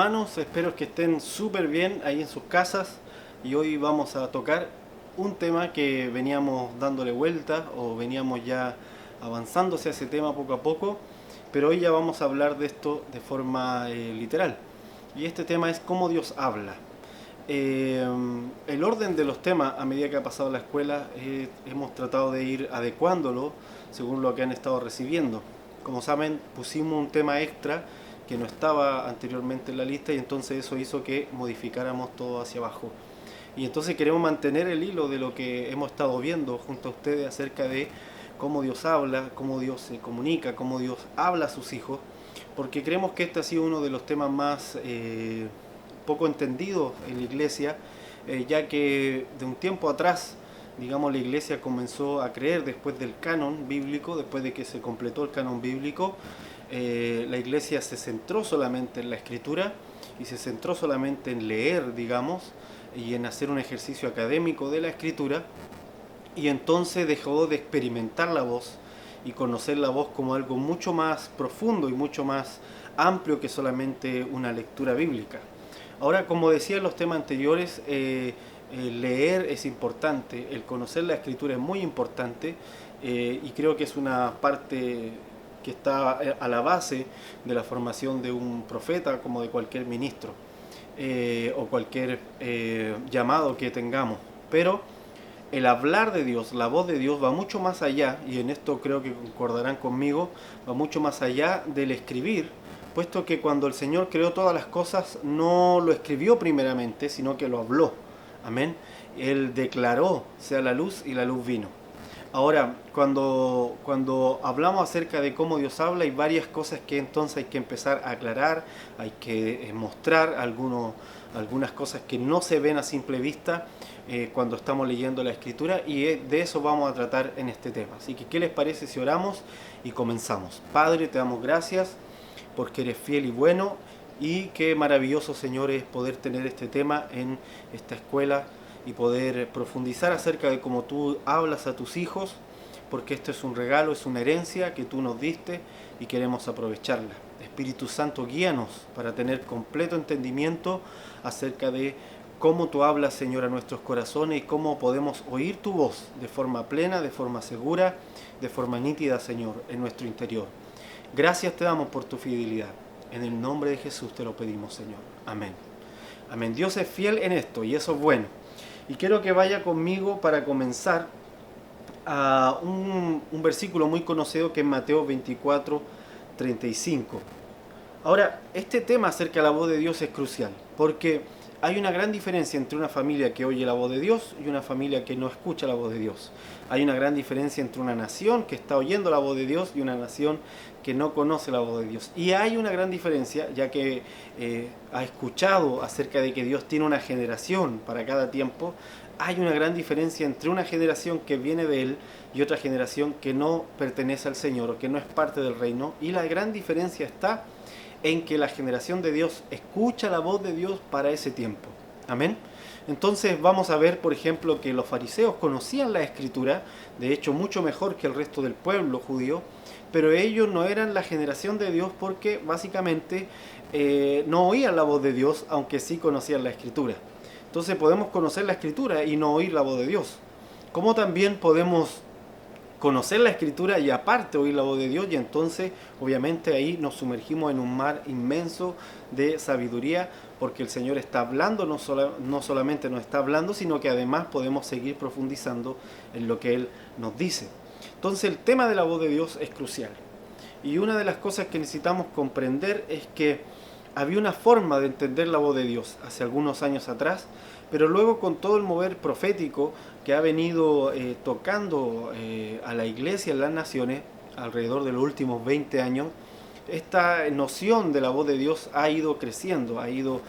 hermanos, espero que estén súper bien ahí en sus casas y hoy vamos a tocar un tema que veníamos dándole vuelta o veníamos ya avanzando hacia ese tema poco a poco, pero hoy ya vamos a hablar de esto de forma literal. Y este tema es cómo Dios habla. El orden de los temas a medida que ha pasado la escuela hemos tratado de ir adecuándolo según lo que han estado recibiendo. Como saben, pusimos un tema extra que no estaba anteriormente en la lista y entonces eso hizo que modificáramos todo hacia abajo. Y entonces queremos mantener el hilo de lo que hemos estado viendo junto a ustedes acerca de cómo Dios habla, cómo Dios se comunica, cómo Dios habla a sus hijos, porque creemos que este ha sido uno de los temas más poco entendidos en la iglesia, ya que de un tiempo atrás, digamos, la iglesia comenzó a creer después del canon bíblico, después de que se completó el canon bíblico, la iglesia se centró solamente en la escritura y se centró solamente en leer, digamos, y en hacer un ejercicio académico de la escritura, y entonces dejó de experimentar la voz y conocer la voz como algo mucho más profundo y mucho más amplio que solamente una lectura bíblica. Ahora, como decía en los temas anteriores, el leer es importante, el conocer la escritura es muy importante, y creo que es una parte que está a la base de la formación de un profeta como de cualquier ministro, o cualquier llamado que tengamos. Pero el hablar de Dios, la voz de Dios va mucho más allá, y en esto creo que concordarán conmigo, va mucho más allá del escribir, puesto que cuando el Señor creó todas las cosas no lo escribió primeramente, sino que lo habló. Amén. Él declaró, sea la luz, y la luz vino. Ahora, cuando hablamos acerca de cómo Dios habla, hay varias cosas que entonces hay que empezar a aclarar, hay que mostrar algunas cosas que no se ven a simple vista cuando estamos leyendo la Escritura, y de eso vamos a tratar en este tema. Así que, ¿qué les parece si oramos y comenzamos? Padre, te damos gracias porque eres fiel y bueno, y qué maravilloso, Señor, es poder tener este tema en esta escuela y poder profundizar acerca de cómo tú hablas a tus hijos, porque esto es un regalo, es una herencia que tú nos diste y queremos aprovecharla. Espíritu Santo, guíanos para tener completo entendimiento acerca de cómo tú hablas, Señor, a nuestros corazones y cómo podemos oír tu voz de forma plena, de forma segura, de forma nítida, Señor, en nuestro interior. Gracias te damos por tu fidelidad. En el nombre de Jesús te lo pedimos, Señor. Amén. Amén. Dios es fiel en esto y eso es bueno. Y quiero que vaya conmigo para comenzar a un versículo muy conocido que es Mateo 24:35. Ahora, este tema acerca de la voz de Dios es crucial, porque hay una gran diferencia entre una familia que oye la voz de Dios y una familia que no escucha la voz de Dios. Hay una gran diferencia entre una nación que está oyendo la voz de Dios y una nación que no conoce la voz de Dios. Y hay una gran diferencia, ya que ha escuchado acerca de que Dios tiene una generación para cada tiempo. Hay una gran diferencia entre una generación que viene de Él y otra generación que no pertenece al Señor o que no es parte del reino. Y la gran diferencia está en que la generación de Dios escucha la voz de Dios para ese tiempo. Amén. Entonces vamos a ver, por ejemplo, que los fariseos conocían la Escritura, de hecho mucho mejor que el resto del pueblo judío, pero ellos no eran la generación de Dios porque básicamente no oían la voz de Dios, aunque sí conocían la Escritura. Entonces podemos conocer la Escritura y no oír la voz de Dios. Como también podemos conocer la Escritura y aparte oír la voz de Dios, y entonces obviamente ahí nos sumergimos en un mar inmenso de sabiduría, porque el Señor está hablando, no solamente nos está hablando, sino que además podemos seguir profundizando en lo que Él nos dice. Entonces el tema de la voz de Dios es crucial, y una de las cosas que necesitamos comprender es que había una forma de entender la voz de Dios hace algunos años atrás, pero luego con todo el mover profético que ha venido tocando a la iglesia en las naciones alrededor de los últimos 20 años, esta noción de la voz de Dios ha ido creciendo, ha ido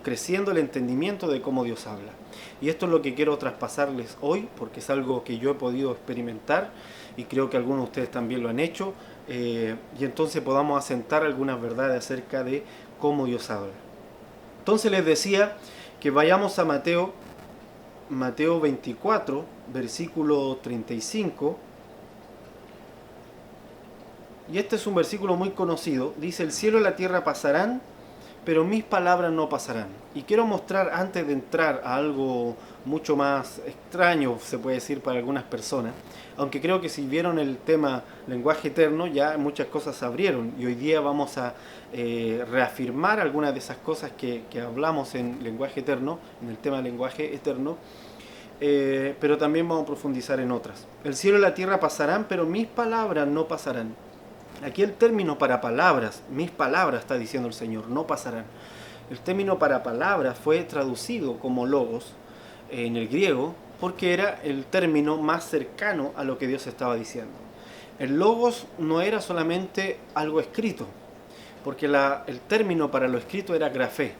creciendo el entendimiento de cómo Dios habla. Y esto es lo que quiero traspasarles hoy, porque es algo que yo he podido experimentar y creo que algunos de ustedes también lo han hecho, y entonces podamos asentar algunas verdades acerca de cómo Dios habla. Entonces les decía que vayamos a Mateo 24, versículo 35. Y este es un versículo muy conocido. Dice: el cielo y la tierra pasarán, pero mis palabras no pasarán. Y quiero mostrar, antes de entrar a algo mucho más extraño, se puede decir para algunas personas, aunque creo que si vieron el tema lenguaje eterno, ya muchas cosas se abrieron, y hoy día vamos a reafirmar algunas de esas cosas que hablamos en lenguaje eterno, en el tema lenguaje eterno, pero también vamos a profundizar en otras. El cielo y la tierra pasarán, pero mis palabras no pasarán. Aquí el término para palabras, mis palabras, está diciendo el Señor, no pasarán. El término para palabras fue traducido como logos en el griego porque era el término más cercano a lo que Dios estaba diciendo. El logos no era solamente algo escrito, porque el término para lo escrito era grafé.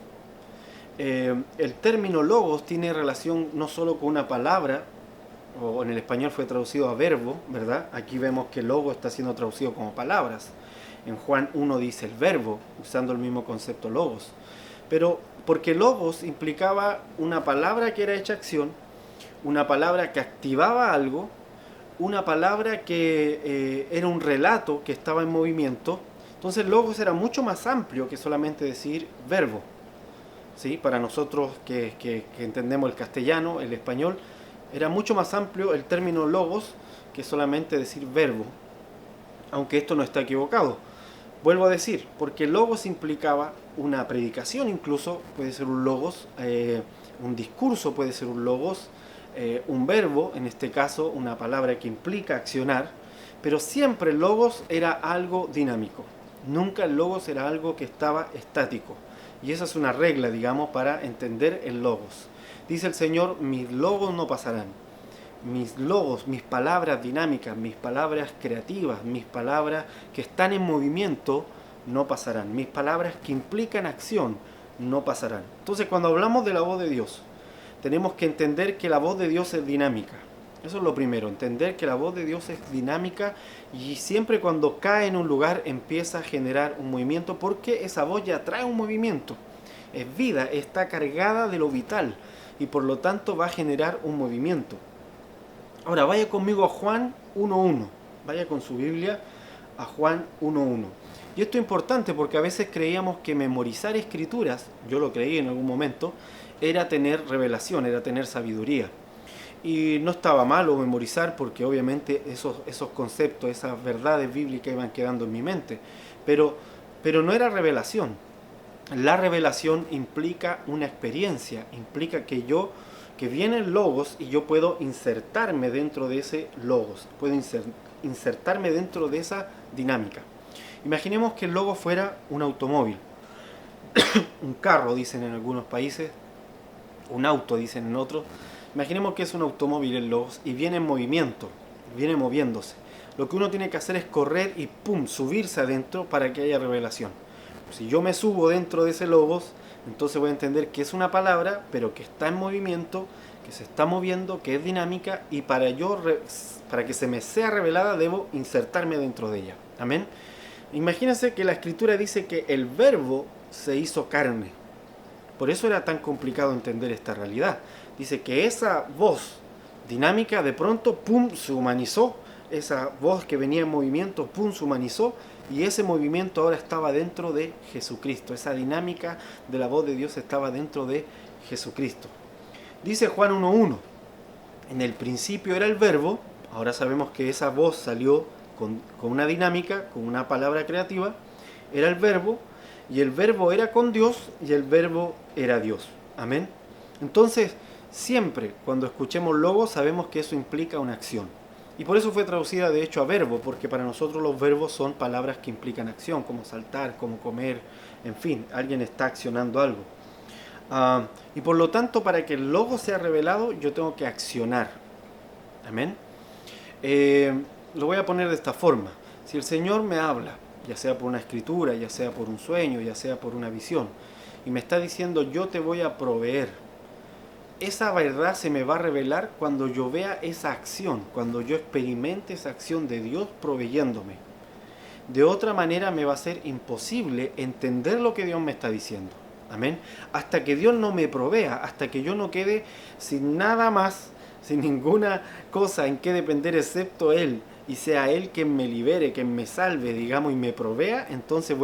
El término logos tiene relación no solo con una palabra, o en el español fue traducido a verbo, ¿verdad? Aquí vemos que logos está siendo traducido como palabras. En Juan 1 dice el verbo, usando el mismo concepto logos. Pero porque logos implicaba una palabra que era hecha acción, una palabra que activaba algo, una palabra que era un relato que estaba en movimiento. Entonces logos era mucho más amplio que solamente decir verbo. ¿Sí? Para nosotros que entendemos el castellano, el español, era mucho más amplio el término logos que solamente decir verbo, aunque esto no está equivocado. Vuelvo a decir, porque logos implicaba una predicación, incluso puede ser un logos, un discurso puede ser un logos, un verbo, en este caso una palabra que implica accionar, pero siempre el logos era algo dinámico, nunca el logos era algo que estaba estático. Y esa es una regla, digamos, para entender el logos. Dice el Señor, mis logos no pasarán. Mis logos, mis palabras dinámicas, mis palabras creativas, mis palabras que están en movimiento, no pasarán. Mis palabras que implican acción, no pasarán. Entonces, cuando hablamos de la voz de Dios, tenemos que entender que la voz de Dios es dinámica. Eso es lo primero, entender que la voz de Dios es dinámica y siempre cuando cae en un lugar empieza a generar un movimiento porque esa voz ya trae un movimiento. Es vida, está cargada de lo vital y por lo tanto va a generar un movimiento. Ahora vaya conmigo a Juan 1.1, vaya con su Biblia a Juan 1.1. Y esto es importante porque a veces creíamos que memorizar escrituras, yo lo creí en algún momento, era tener revelación, era tener sabiduría. Y no estaba malo memorizar porque obviamente esos conceptos, esas verdades bíblicas iban quedando en mi mente. Pero no era revelación. La revelación implica una experiencia, implica que vienen logos y yo puedo insertarme dentro de ese logos, puedo insertarme dentro de esa dinámica. Imaginemos que el logos fuera un automóvil, un carro dicen en algunos países, un auto dicen en otros. Imaginemos que es un automóvil el logos y viene en movimiento, viene moviéndose. Lo que uno tiene que hacer es correr y ¡pum!, subirse adentro para que haya revelación. Si yo me subo dentro de ese logos, entonces voy a entender que es una palabra, pero que está en movimiento, que se está moviendo, que es dinámica, y para que se me sea revelada debo insertarme dentro de ella. Amén. Imagínense que la Escritura dice que el verbo se hizo carne. Por eso era tan complicado entender esta realidad. Dice que esa voz dinámica de pronto, pum, se humanizó. Esa voz que venía en movimiento, pum, se humanizó. Y ese movimiento ahora estaba dentro de Jesucristo. Esa dinámica de la voz de Dios estaba dentro de Jesucristo. Dice Juan 1.1. En el principio era el verbo. Ahora sabemos que esa voz salió con una dinámica, con una palabra creativa. Era el verbo. Y el verbo era con Dios y el verbo era Dios. Amén. Entonces, siempre cuando escuchemos logos sabemos que eso implica una acción. Y por eso fue traducida de hecho a verbo, porque para nosotros los verbos son palabras que implican acción, como saltar, como comer, en fin, alguien está accionando algo. Y por lo tanto, para que el logo sea revelado, yo tengo que accionar. Amén. Lo voy a poner de esta forma. Si el Señor me habla, ya sea por una escritura, ya sea por un sueño, ya sea por una visión, y me está diciendo yo te voy a proveer, esa verdad se me va a revelar cuando yo vea esa acción, cuando yo experimente esa acción de Dios proveyéndome. De otra manera me va a ser imposible entender lo que Dios me está diciendo. Amén. Hasta que Dios no me provea, hasta que yo no quede sin nada más, sin ninguna cosa en que depender excepto Él, y sea Él quien me libere, quien me salve, digamos, y me provea, entonces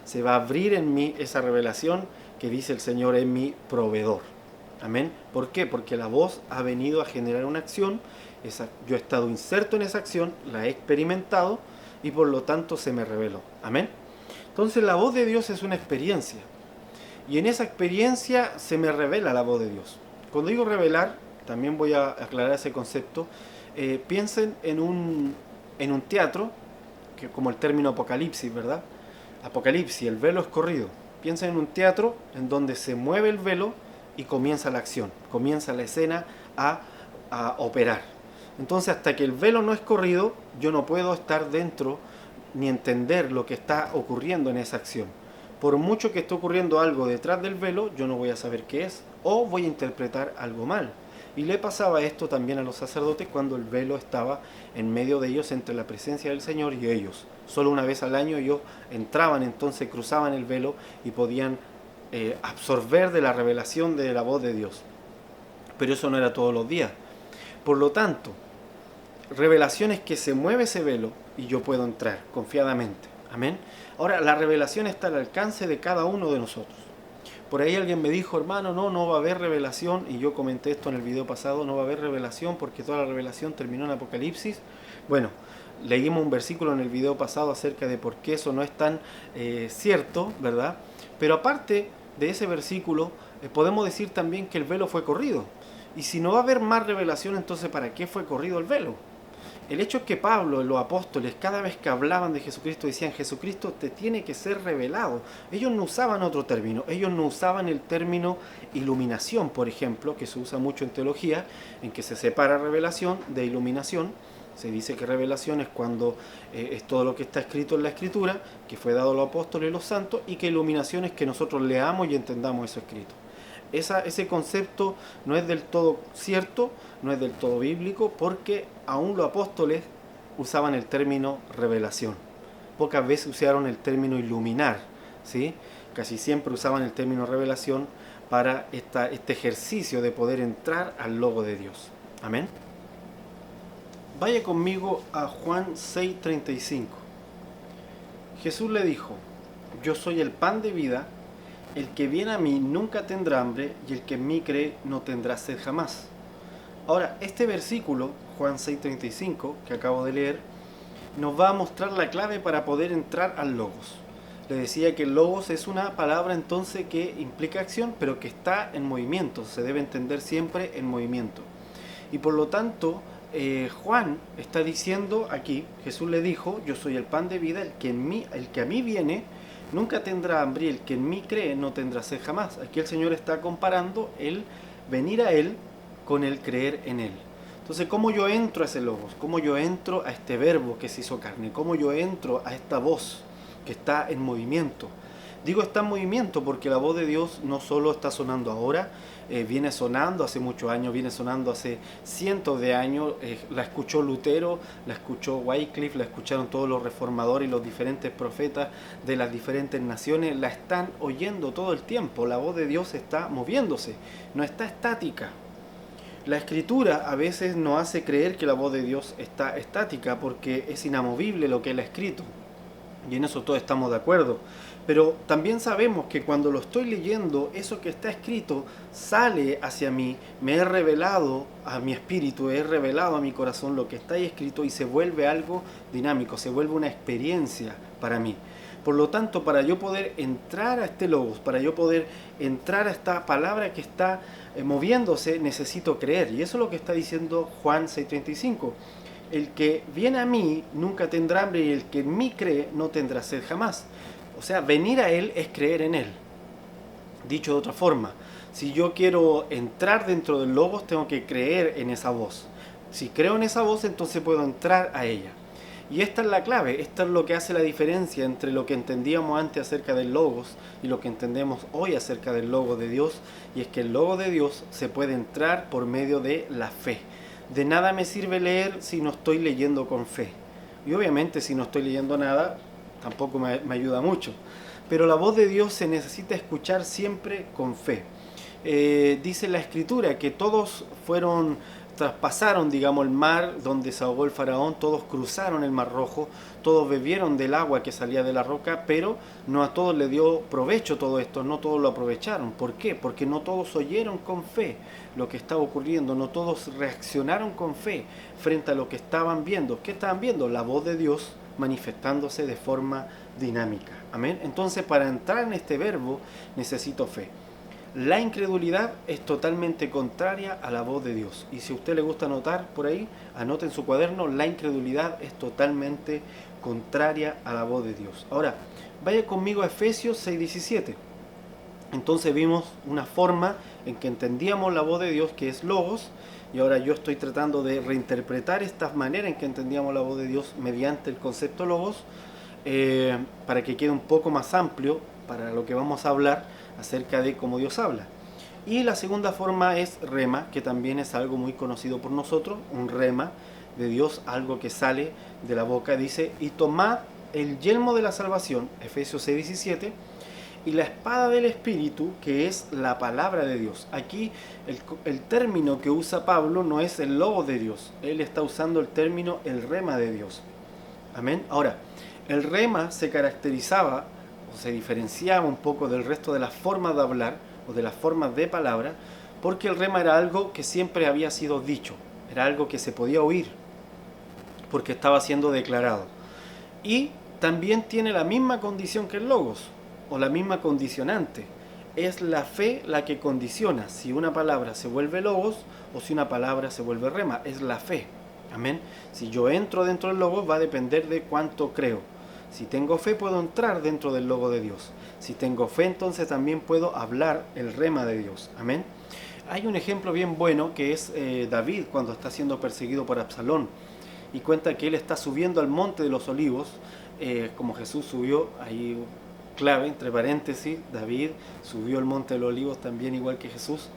se va a abrir en mí esa revelación que dice el Señor es mi proveedor. Amén. ¿Por qué? Porque la voz ha venido a generar una acción, yo he estado inserto en esa acción, la he experimentado y por lo tanto se me reveló. Amén. Entonces la voz de Dios es una experiencia y en esa experiencia se me revela la voz de Dios. Cuando digo revelar, también voy a aclarar ese concepto. Piensen en un teatro, que como el término apocalipsis, ¿verdad? Apocalipsis, el velo es corrido. Piensen en un teatro en donde se mueve el velo y comienza la acción, comienza la escena a operar. Entonces hasta que el velo no es corrido, yo no puedo estar dentro ni entender lo que está ocurriendo en esa acción. Por mucho que esté ocurriendo algo detrás del velo, yo no voy a saber qué es o voy a interpretar algo mal. Y le pasaba esto también a los sacerdotes cuando el velo estaba en medio de ellos, entre la presencia del Señor y ellos. Solo una vez al año ellos entraban, entonces cruzaban el velo y podían absorber de la revelación de la voz de Dios. Pero eso no era todos los días. Por lo tanto, revelación es que se mueve ese velo y yo puedo entrar confiadamente. Amén. Ahora, la revelación está al alcance de cada uno de nosotros. Por ahí alguien me dijo, hermano, no va a haber revelación, y yo comenté esto en el video pasado, no va a haber revelación porque toda la revelación terminó en Apocalipsis. Bueno, leímos un versículo en el video pasado acerca de por qué eso no es tan cierto, ¿verdad? Pero aparte de ese versículo, podemos decir también que el velo fue corrido. Y si no va a haber más revelación, entonces ¿para qué fue corrido el velo? El hecho es que Pablo, los apóstoles, cada vez que hablaban de Jesucristo, decían, Jesucristo te tiene que ser revelado. Ellos no usaban otro término, ellos no usaban el término iluminación, por ejemplo, que se usa mucho en teología, en que se separa revelación de iluminación. Se dice que revelación es cuando es todo lo que está escrito en la Escritura, que fue dado a los apóstoles y los santos, y que iluminación es que nosotros leamos y entendamos eso escrito. Ese concepto no es del todo cierto, no es del todo bíblico, porque aún los apóstoles usaban el término revelación. Pocas veces usaron el término iluminar, ¿sí? Casi siempre usaban el término revelación para este ejercicio de poder entrar al logo de Dios. Amén. Vaya conmigo a Juan 6:35. Jesús le dijo, yo soy el pan de vida. El que viene a mí nunca tendrá hambre, y el que en mí cree no tendrá sed jamás. Ahora, este versículo, Juan 6:35, que acabo de leer, nos va a mostrar la clave para poder entrar al Logos. Le decía que el Logos es una palabra entonces que implica acción, pero que está en movimiento, se debe entender siempre en movimiento. Y por lo tanto, Juan está diciendo aquí, Jesús le dijo, yo soy el pan de vida, el que a mí viene, nunca tendrá hambre, y el que en mí cree no tendrá sed jamás. Aquí el Señor está comparando el venir a Él con el creer en Él. Entonces, ¿cómo yo entro a ese logos? ¿Cómo yo entro a este verbo que se hizo carne? ¿Cómo yo entro a esta voz que está en movimiento? Digo está en movimiento porque la voz de Dios no solo está sonando ahora, viene sonando hace muchos años, viene sonando hace cientos de años. La escuchó Lutero, la escuchó Wycliffe, la escucharon todos los reformadores y los diferentes profetas de las diferentes naciones, la están oyendo todo el tiempo. La voz de Dios está moviéndose, no está estática. La Escritura a veces nos hace creer que la voz de Dios está estática porque es inamovible lo que Él ha escrito, y en eso todos estamos de acuerdo. Pero también sabemos que cuando lo estoy leyendo, eso que está escrito sale hacia mí, me he revelado a mi espíritu, he revelado a mi corazón lo que está ahí escrito y se vuelve algo dinámico, se vuelve una experiencia para mí. Por lo tanto, para yo poder entrar a este logos, para yo poder entrar a esta palabra que está moviéndose, necesito creer. Y eso es lo que está diciendo Juan 6:35. El que viene a mí nunca tendrá hambre, y el que en mí cree no tendrá sed jamás. O sea, venir a Él es creer en Él. Dicho de otra forma, si yo quiero entrar dentro del logos, tengo que creer en esa voz. Si creo en esa voz, entonces puedo entrar a ella. Y esta es la clave, esta es lo que hace la diferencia entre lo que entendíamos antes acerca del logos y lo que entendemos hoy acerca del logo de Dios. Y es que el logo de Dios se puede entrar por medio de la fe. De nada me sirve leer si no estoy leyendo con fe. Y obviamente si no estoy leyendo nada, tampoco me ayuda mucho. Pero la voz de Dios se necesita escuchar siempre con fe. Dice la Escritura que todos fueron traspasaron, digamos, el mar donde se ahogó el faraón, todos cruzaron el mar rojo, todos bebieron del agua que salía de la roca, pero no a todos les dio provecho todo esto, no todos lo aprovecharon. ¿Por qué? Porque no todos oyeron con fe lo que estaba ocurriendo, no todos reaccionaron con fe frente a lo que estaban viendo. ¿Qué estaban viendo? La voz de Dios manifestándose de forma dinámica. Amén. Entonces, para entrar en este verbo necesito fe. La incredulidad es totalmente contraria a la voz de Dios. Y si a usted le gusta anotar por ahí, anote en su cuaderno, la incredulidad es totalmente contraria a la voz de Dios. Ahora, vaya conmigo a Efesios 6:17. Entonces vimos una forma en que entendíamos la voz de Dios, que es Logos, y ahora yo estoy tratando de reinterpretar esta manera en que entendíamos la voz de Dios mediante el concepto Logos, para que quede un poco más amplio para lo que vamos a hablar acerca de cómo Dios habla. Y la segunda forma es rema, que también es algo muy conocido por nosotros, un rema de Dios, algo que sale de la boca. Dice, y tomad el yelmo de la salvación, Efesios 6:17, y la espada del Espíritu, que es la palabra de Dios. Aquí el término que usa Pablo no es el logo de Dios, él está usando el término el rema de Dios. Amén. Ahora, el rema se caracterizaba o se diferenciaba un poco del resto de las formas de hablar o de las formas de palabra, porque el rema era algo que siempre había sido dicho, era algo que se podía oír, porque estaba siendo declarado. Y también tiene la misma condición que el logos, o la misma condicionante. Es la fe la que condiciona si una palabra se vuelve logos o si una palabra se vuelve rema. Es la fe. Amén. Si yo entro dentro del logos va a depender de cuánto creo. Si tengo fe puedo entrar dentro del logo de Dios. Si tengo fe entonces también puedo hablar el rema de Dios. Amén. Hay un ejemplo bien bueno que es David cuando está siendo perseguido por Absalón. Y cuenta que él está subiendo al monte de los olivos, como Jesús subió, ahí clave, entre paréntesis, David subió el monte de los olivos también igual que Jesús.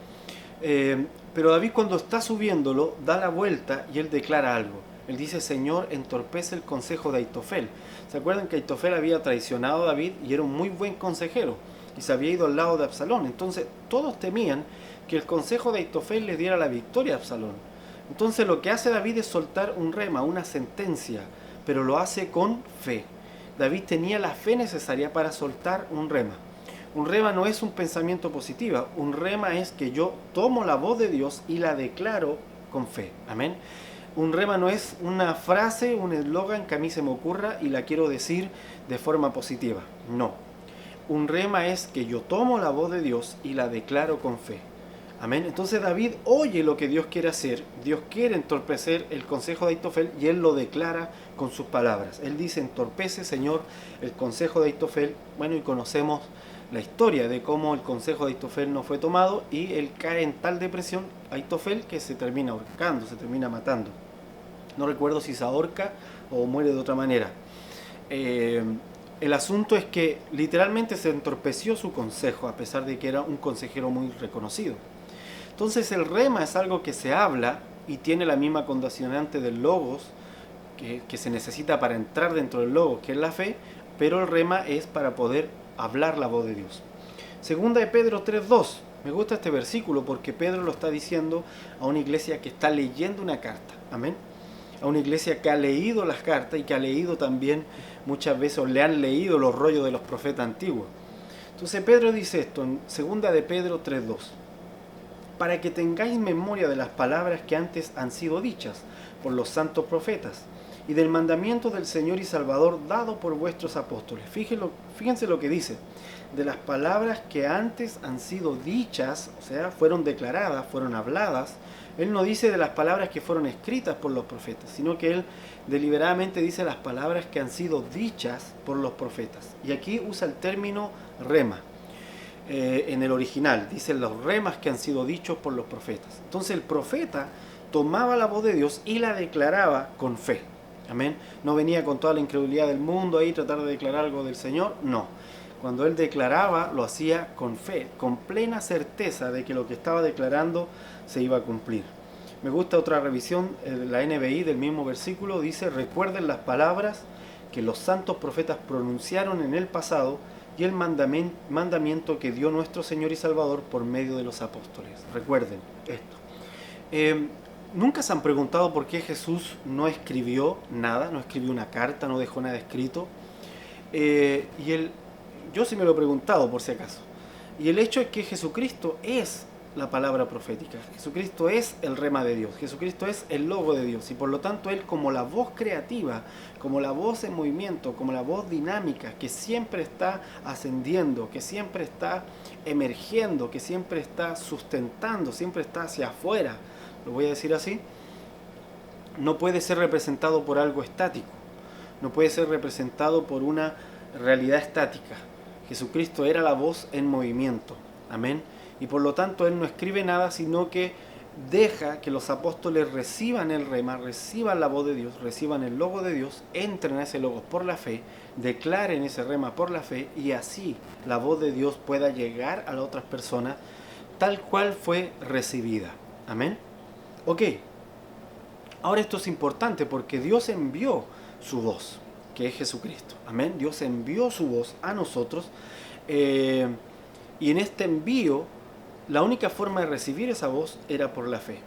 Pero David cuando está subiéndolo, da la vuelta y él declara algo. Él dice, Señor, entorpece el consejo de Aitofel. ¿Se acuerdan que Aitofel había traicionado a David y era un muy buen consejero? Y se había ido al lado de Absalón. Entonces todos temían que el consejo de Aitofel le diera la victoria a Absalón. Entonces lo que hace David es soltar un rema, una sentencia, pero lo hace con fe. David tenía la fe necesaria para soltar un rema. Un rema no es un pensamiento positivo, un rema es que yo tomo la voz de Dios y la declaro con fe. Amén. Un rema no es una frase, un eslogan que a mí se me ocurra y la quiero decir de forma positiva. No. Un rema es que yo tomo la voz de Dios y la declaro con fe. Amén. Entonces David oye lo que Dios quiere hacer. Dios quiere entorpecer el consejo de Aitofel y él lo declara con sus palabras. Él dice, entorpece, Señor, el consejo de Aitofel. Bueno, y conocemos la historia de cómo el consejo de Aitofel no fue tomado y él cae en tal depresión, Aitofel, que se termina ahorcando, se termina matando. No recuerdo si se ahorca o muere de otra manera. El asunto es que literalmente se entorpeció su consejo, a pesar de que era un consejero muy reconocido. Entonces el rema es algo que se habla y tiene la misma condicionante del logos que se necesita para entrar dentro del logos, que es la fe, pero el rema es para poder hablar la voz de Dios. Segunda de Pedro 3:2. Me gusta este versículo porque Pedro lo está diciendo a una iglesia que está leyendo una carta. Amén. A una iglesia que ha leído las cartas y que ha leído también muchas veces, o le han leído los rollos de los profetas antiguos. Entonces Pedro dice esto en segunda de Pedro 3:2. Para que tengáis memoria de las palabras que antes han sido dichas por los santos profetas y del mandamiento del Señor y Salvador dado por vuestros apóstoles. Fíjense lo que dice, de las palabras que antes han sido dichas, o sea, fueron declaradas, fueron habladas. Él no dice de las palabras que fueron escritas por los profetas, sino que él deliberadamente dice las palabras que han sido dichas por los profetas. Y aquí usa el término rema. En el original dicen los remas que han sido dichos por los profetas. Entonces el profeta tomaba la voz de Dios y la declaraba con fe. Amén. No venía con toda la incredulidad del mundo ahí tratar de declarar algo del Señor. No. Cuando él declaraba lo hacía con fe, con plena certeza de que lo que estaba declarando se iba a cumplir. Me gusta otra revisión, la NBI del mismo versículo dice, recuerden las palabras que los santos profetas pronunciaron en el pasado y el mandamiento que dio nuestro Señor y Salvador por medio de los apóstoles. Recuerden esto. ¿Nunca se han preguntado por qué Jesús no escribió nada, no escribió una carta, no dejó nada escrito? Yo sí me lo he preguntado por si acaso. Y el hecho es que Jesucristo es la palabra profética. Jesucristo es el rema de Dios. Jesucristo es el logo de Dios. Y por lo tanto Él, como la voz creativa, como la voz en movimiento, como la voz dinámica, que siempre está ascendiendo, que siempre está emergiendo, que siempre está sustentando, siempre está hacia afuera, lo voy a decir así, no puede ser representado por algo estático. No puede ser representado por una realidad estática. Jesucristo era la voz en movimiento. Amén. Y por lo tanto Él no escribe nada, sino que deja que los apóstoles reciban el rema, reciban la voz de Dios, reciban el logo de Dios, entren a ese logo por la fe, declaren ese rema por la fe, y así la voz de Dios pueda llegar a las otras personas tal cual fue recibida. Amén. Ok. Ahora esto es importante porque Dios envió su voz, que es Jesucristo. Amén. Dios envió su voz a nosotros, y en este envío la única forma de recibir esa voz era por la fe.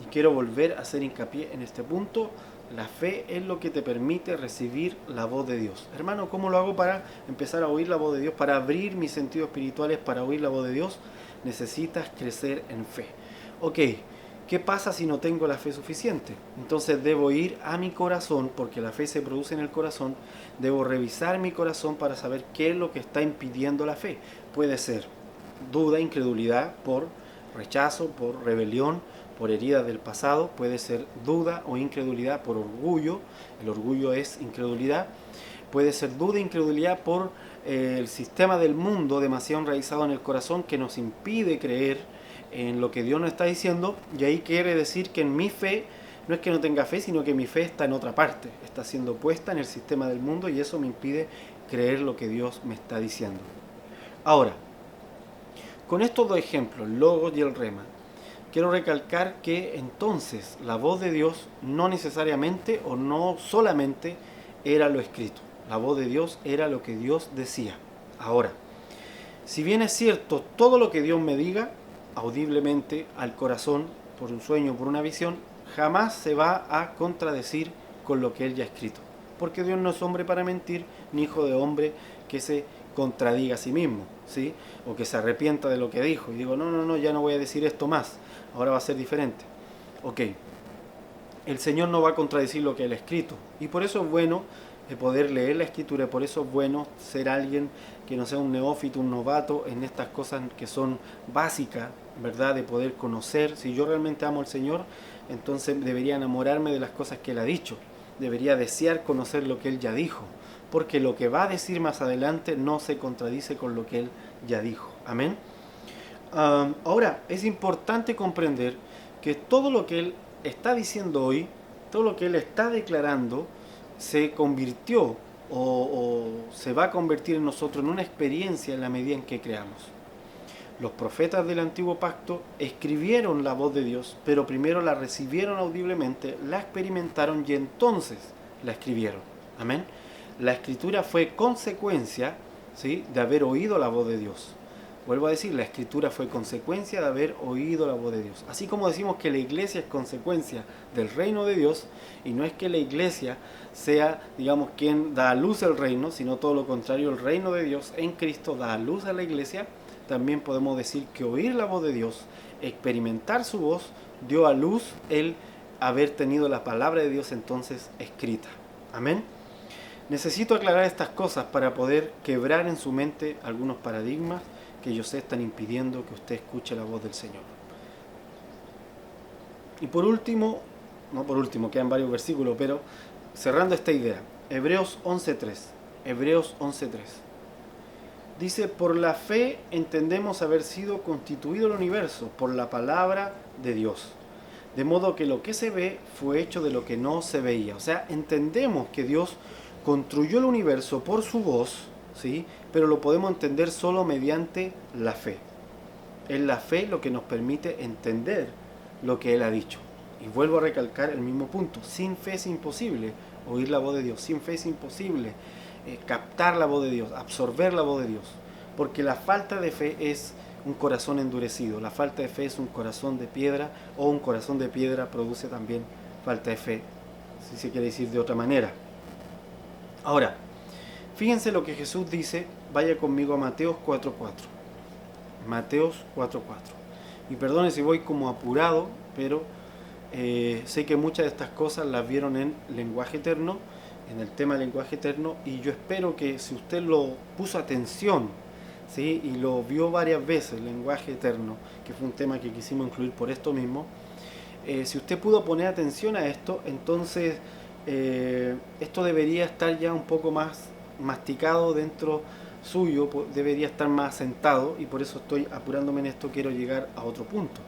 Y quiero volver a hacer hincapié en este punto. La fe es lo que te permite recibir la voz de Dios. Hermano, ¿cómo lo hago para empezar a oír la voz de Dios? Para abrir mis sentidos espirituales, para oír la voz de Dios, necesitas crecer en fe. Ok, ¿qué pasa si no tengo la fe suficiente? Entonces debo ir a mi corazón, porque la fe se produce en el corazón. Debo revisar mi corazón para saber qué es lo que está impidiendo la fe. Puede ser duda, incredulidad por rechazo, por rebelión, por heridas del pasado. Puede ser duda o incredulidad por orgullo. El orgullo es incredulidad. Puede ser duda e incredulidad por el sistema del mundo demasiado enraizado en el corazón que nos impide creer en lo que Dios nos está diciendo. Y ahí quiere decir que en mi fe no es que no tenga fe, sino que mi fe está en otra parte, está siendo puesta en el sistema del mundo, y eso me impide creer lo que Dios me está diciendo. Ahora, con estos dos ejemplos, el logos y el rema, quiero recalcar que entonces la voz de Dios no necesariamente o no solamente era lo escrito. La voz de Dios era lo que Dios decía. Ahora, si bien es cierto todo lo que Dios me diga, audiblemente al corazón, por un sueño, por una visión, jamás se va a contradecir con lo que Él ya ha escrito. Porque Dios no es hombre para mentir, ni hijo de hombre que se contradiga a sí mismo, ¿sí? O que se arrepienta de lo que dijo y digo, no, ya no voy a decir esto más, ahora va a ser diferente. Ok, el Señor no va a contradecir lo que Él ha escrito, y por eso es bueno poder leer la Escritura, por eso es bueno ser alguien que no sea un neófito, un novato en estas cosas que son básicas, ¿verdad? De poder conocer. Si yo realmente amo al Señor, entonces debería enamorarme de las cosas que Él ha dicho, debería desear conocer lo que Él ya dijo, porque lo que va a decir más adelante no se contradice con lo que Él ya dijo. Amén. Ahora, es importante comprender que todo lo que Él está diciendo hoy, todo lo que Él está declarando, se convirtió o se va a convertir en nosotros en una experiencia en la medida en que creamos. Los profetas del Antiguo Pacto escribieron la voz de Dios, pero primero la recibieron audiblemente, la experimentaron y entonces la escribieron. Amén. La escritura fue consecuencia, ¿sí?, de haber oído la voz de Dios. Vuelvo a decir, la escritura fue consecuencia de haber oído la voz de Dios. Así como decimos que la iglesia es consecuencia del reino de Dios, y no es que la iglesia sea, digamos, quien da a luz el reino, sino todo lo contrario, el reino de Dios en Cristo da a luz a la iglesia. También podemos decir que oír la voz de Dios, experimentar su voz, dio a luz el haber tenido la palabra de Dios entonces escrita. Amén. Necesito aclarar estas cosas para poder quebrar en su mente algunos paradigmas que ellos están impidiendo que usted escuche la voz del Señor. Y por último, quedan varios versículos, pero cerrando esta idea, Hebreos 11.3. Hebreos 11.3. Dice, por la fe entendemos haber sido constituido el universo por la palabra de Dios. De modo que lo que se ve fue hecho de lo que no se veía. O sea, entendemos que Dios construyó el universo por su voz, ¿sí?, pero lo podemos entender solo mediante la fe. Es la fe lo que nos permite entender lo que Él ha dicho. Y vuelvo a recalcar el mismo punto. Sin fe es imposible oír la voz de Dios. Sin fe es imposible captar la voz de Dios, absorber la voz de Dios. Porque la falta de fe es un corazón endurecido. La falta de fe es un corazón de piedra, o un corazón de piedra produce también falta de fe, si se quiere decir de otra manera. Ahora, fíjense lo que Jesús dice, vaya conmigo a Mateos 4:4. Mateos 4:4. Y perdone si voy como apurado, pero sé que muchas de estas cosas las vieron en lenguaje eterno, en el tema del lenguaje eterno, y yo espero que si usted lo puso atención, ¿sí? Y lo vio varias veces, el lenguaje eterno, que fue un tema que quisimos incluir por esto mismo, si usted pudo poner atención a esto, entonces esto debería estar ya un poco más masticado dentro suyo, debería estar más asentado, y por eso estoy apurándome en esto, quiero llegar a otro punto.